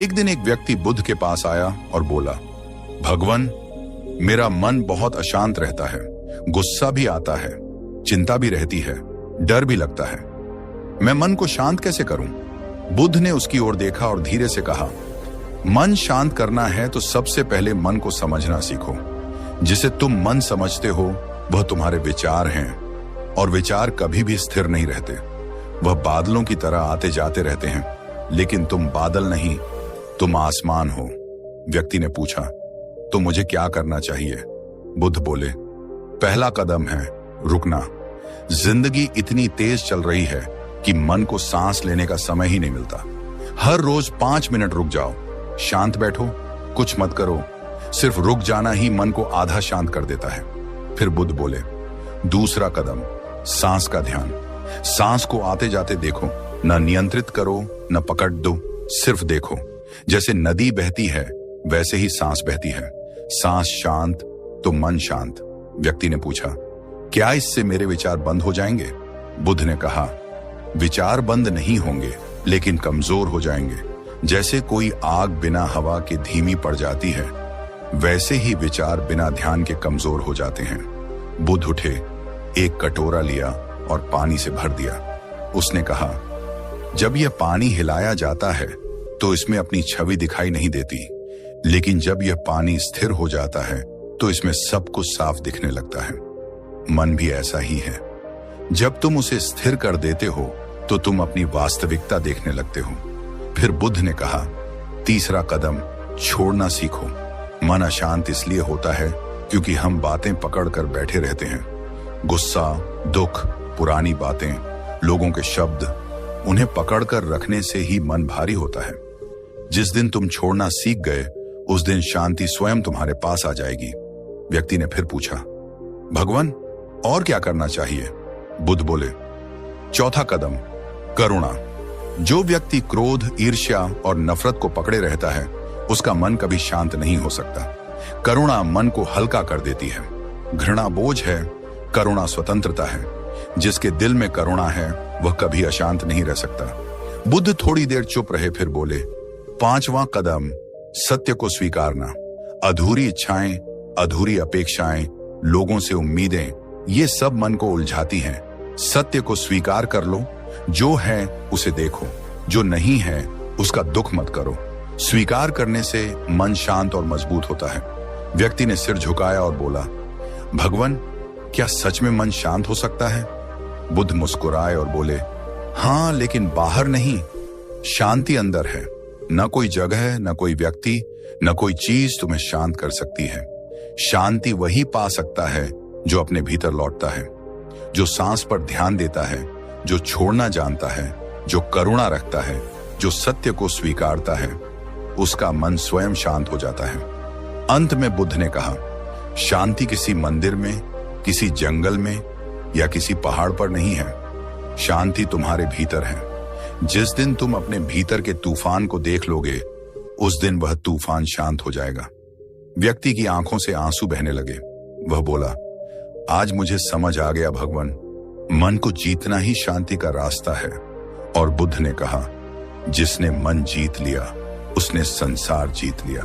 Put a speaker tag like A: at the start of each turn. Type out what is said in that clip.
A: एक दिन एक व्यक्ति बुद्ध के पास आया और बोला, भगवान, मेरा मन बहुत अशांत रहता है, गुस्सा भी आता है, चिंता भी रहती है, डर भी लगता है। मैं मन को शांत कैसे करूं? बुद्ध ने उसकी ओर देखा और धीरे से कहा, मन शांत करना है तो सबसे पहले मन को समझना सीखो। जिसे तुम मन समझते हो वह तुम्हारे विचार हैं, और विचार कभी भी स्थिर नहीं रहते। वह बादलों की तरह आते जाते रहते हैं, लेकिन तुम बादल नहीं, तुम आसमान हो। व्यक्ति ने पूछा, तो मुझे क्या करना चाहिए? बुद्ध बोले, पहला कदम है रुकना। जिंदगी इतनी तेज चल रही है कि मन को सांस लेने का समय ही नहीं मिलता। हर रोज 5 मिनट रुक जाओ, शांत बैठो, कुछ मत करो। सिर्फ रुक जाना ही मन को आधा शांत कर देता है। फिर बुद्ध बोले, दूसरा कदम, सांस का ध्यान। सांस को आते जाते देखो, न नियंत्रित करो न पकड़ दो, सिर्फ देखो। जैसे नदी बहती है वैसे ही सांस बहती है। सांस शांत तो मन शांत। व्यक्ति ने पूछा, क्या इससे मेरे विचार बंद हो जाएंगे? बुद्ध ने कहा, विचार बंद नहीं होंगे, लेकिन कमजोर हो जाएंगे। जैसे कोई आग बिना हवा के धीमी पड़ जाती है, वैसे ही विचार बिना ध्यान के कमजोर हो जाते हैं। बुद्ध उठे, एक कटोरा लिया और पानी से भर दिया। उसने कहा, जब यह पानी हिलाया जाता है तो इसमें अपनी छवि दिखाई नहीं देती, लेकिन जब यह पानी स्थिर हो जाता है तो इसमें सब कुछ साफ दिखने लगता है। मन भी ऐसा ही है। जब तुम उसे स्थिर कर देते हो तो तुम अपनी वास्तविकता देखने लगते हो। फिर बुद्ध ने कहा, तीसरा कदम, छोड़ना सीखो। मन अशांत इसलिए होता है क्योंकि हम बातें पकड़ कर बैठे रहते हैं। गुस्सा, दुख, पुरानी बातें, लोगों के शब्द, उन्हें पकड़ कर रखने से ही मन भारी होता है। जिस दिन तुम छोड़ना सीख गए, उस दिन शांति स्वयं तुम्हारे पास आ जाएगी। व्यक्ति ने फिर पूछा, भगवान, और क्या करना चाहिए? बुद्ध बोले, चौथा कदम, करुणा। जो व्यक्ति क्रोध, ईर्ष्या और नफरत को पकड़े रहता है, उसका मन कभी शांत नहीं हो सकता। करुणा मन को हल्का कर देती है। घृणा बोझ है, करुणा स्वतंत्रता है। जिसके दिल में करुणा है वह कभी अशांत नहीं रह सकता। बुद्ध थोड़ी देर चुप रहे, फिर बोले, पांचवा कदम, सत्य को स्वीकारना। अधूरी इच्छाएं, अधूरी अपेक्षाएं, लोगों से उम्मीदें, ये सब मन को उलझाती हैं। सत्य को स्वीकार कर लो। जो है उसे देखो, जो नहीं है उसका दुख मत करो। स्वीकार करने से मन शांत और मजबूत होता है। व्यक्ति ने सिर झुकाया और बोला, भगवान, क्या सच में मन शांत हो सकता है? बुद्ध मुस्कुराए और बोले, हाँ, लेकिन बाहर नहीं। शांति अंदर है। न कोई जगह, न कोई व्यक्ति, न कोई चीज तुम्हें शांत कर सकती है। शांति वही पा सकता है जो अपने भीतर लौटता है, जो सांस पर ध्यान देता है, जो छोड़ना जानता है, जो करुणा रखता है, जो सत्य को स्वीकारता है। उसका मन स्वयं शांत हो जाता है। अंत में बुद्ध ने कहा, शांति किसी मंदिर में, किसी जंगल में या किसी पहाड़ पर नहीं है। शांति तुम्हारे भीतर है। जिस दिन तुम अपने भीतर के तूफान को देख लोगे, उस दिन वह तूफान शांत हो जाएगा। व्यक्ति की आंखों से आंसू बहने लगे। वह बोला, आज मुझे समझ आ गया भगवान, मन को जीतना ही शांति का रास्ता है। और बुद्ध ने कहा, जिसने मन जीत लिया उसने संसार जीत लिया।